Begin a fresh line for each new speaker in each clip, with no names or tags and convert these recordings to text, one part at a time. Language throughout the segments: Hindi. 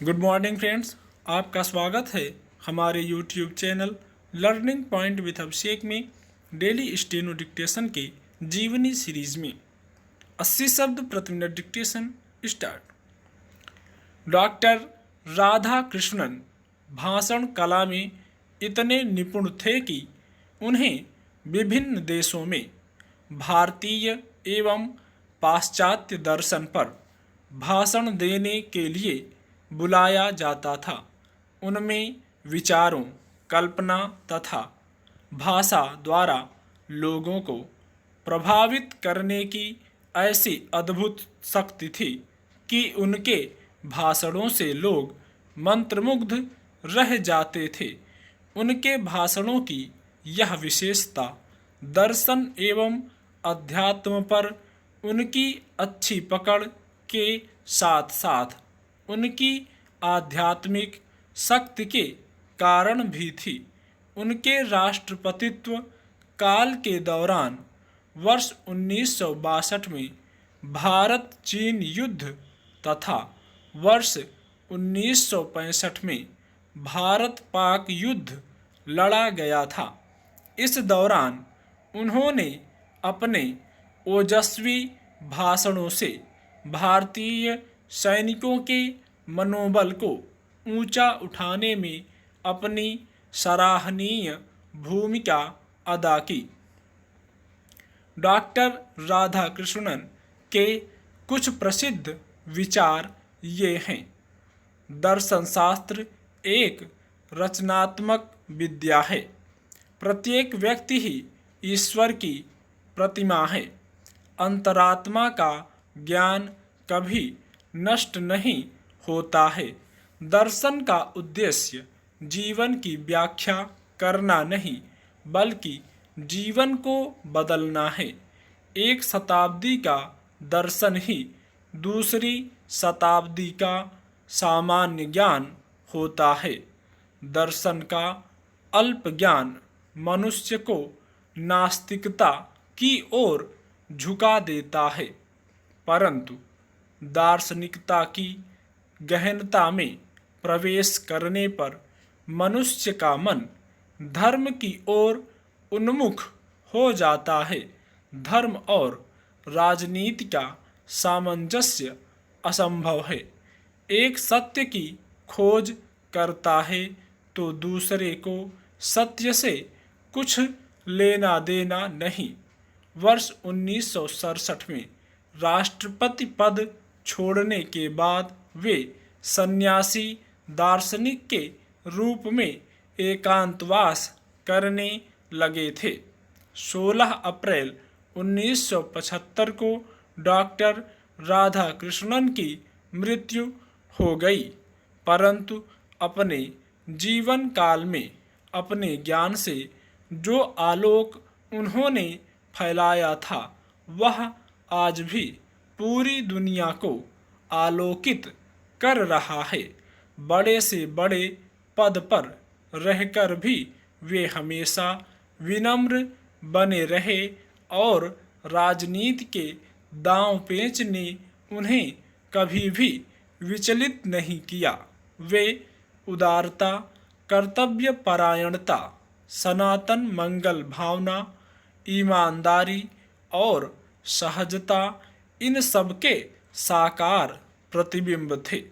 Good morning friends. आपका स्वागत है हमारे YouTube channel learning point with Abhishek में डेली स्टेनो डिक्टेशन के जीवनी सीरीज में 80 शब्द प्रति minute dictation start. Doctor Radha Krishnan भाषण कला में इतने निपुण थे कि उन्हें विभिन्न देशों में भारतीय एवं पाश्चात्य दर्शन पर भाषण देने के लिए बुलाया जाता था। उनमें विचारों, कल्पना तथा भाषा द्वारा लोगों को प्रभावित करने की ऐसी अद्भुत शक्ति थी कि उनके भाषणों से लोग मंत्रमुग्ध रह जाते थे। उनके भाषणों की यह विशेषता दर्शन एवं अध्यात्म पर उनकी अच्छी पकड़ के साथ साथ उनकी आध्यात्मिक शक्ति के कारण भी थी। उनके राष्ट्रपतित्व काल के दौरान वर्ष 1962 में भारत चीन युद्ध तथा वर्ष 1965 में भारत पाक युद्ध लड़ा गया था। इस दौरान उन्होंने अपने ओजस्वी भाषणों से भारतीय सैनिकों के मनोबल को ऊंचा उठाने में अपनी सराहनीय भूमिका अदा की। डॉक्टर राधाकृष्णन के कुछ प्रसिद्ध विचार ये हैं। दर्शन शास्त्र एक रचनात्मक विद्या है। प्रत्येक व्यक्ति ही ईश्वर की प्रतिमा है। अंतरात्मा का ज्ञान कभी नष्ट नहीं होता है। दर्शन का उद्देश्य जीवन की व्याख्या करना नहीं बल्कि जीवन को बदलना है। एक शताब्दी का दर्शन ही दूसरी शताब्दी का सामान्य ज्ञान होता है। दर्शन का अल्प ज्ञान मनुष्य को नास्तिकता की ओर झुका देता है, परंतु दार्शनिकता की गहनता में प्रवेश करने पर मनुष्य का मन धर्म की ओर उन्मुख हो जाता है। धर्म और राजनीति का सामंजस्य असंभव है। एक सत्य की खोज करता है तो दूसरे को सत्य से कुछ लेना देना नहीं। वर्ष 1967 में राष्ट्रपति पद छोड़ने के बाद वे सन्यासी दार्शनिक के रूप में एकांतवास करने लगे थे। 16 अप्रैल 1975 को डॉक्टर राधाकृष्णन की मृत्यु हो गई, परंतु अपने जीवन काल में अपने ज्ञान से जो आलोक उन्होंने फैलाया था वह आज भी पूरी दुनिया को आलोकित कर रहा है। बड़े से बड़े पद पर रहकर भी वे हमेशा विनम्र बने रहे और राजनीति के दांव पेच ने उन्हें कभी भी विचलित नहीं किया। वे उदारता, कर्तव्य परायणता, सनातन मंगल भावना, ईमानदारी और सहजता इन सबके साकार प्रतिबिंब थे।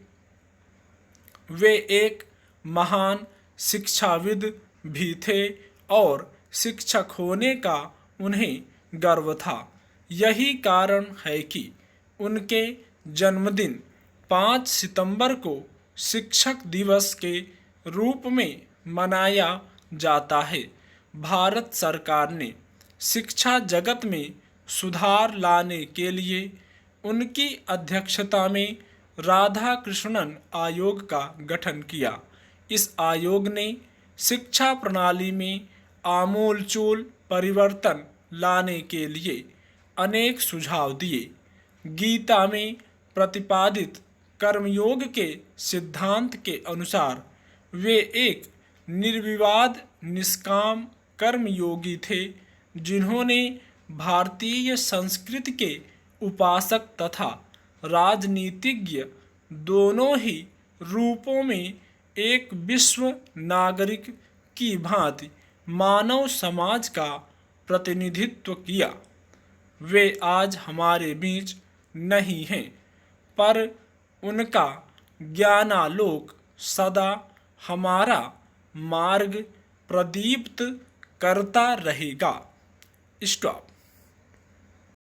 वे एक महान शिक्षाविद भी थे और शिक्षक होने का उन्हें गर्व था। यही कारण है कि उनके जन्मदिन 5 सितंबर को शिक्षक दिवस के रूप में मनाया जाता है। भारत सरकार ने शिक्षा जगत में सुधार लाने के लिए उनकी अध्यक्षता में राधा कृष्णन आयोग का गठन किया। इस आयोग ने शिक्षा प्रणाली में आमूलचूल परिवर्तन लाने के लिए अनेक सुझाव दिए। गीता में प्रतिपादित कर्मयोग के सिद्धांत के अनुसार वे एक निर्विवाद निष्काम कर्मयोगी थे, जिन्होंने भारतीय संस्कृति के उपासक तथा राजनीतिज्ञ दोनों ही रूपों में एक विश्व नागरिक की भांति मानव समाज का प्रतिनिधित्व किया। वे आज हमारे बीच नहीं हैं, पर उनका ज्ञानालोक सदा हमारा मार्ग प्रदीप्त करता रहेगा। स्टॉप।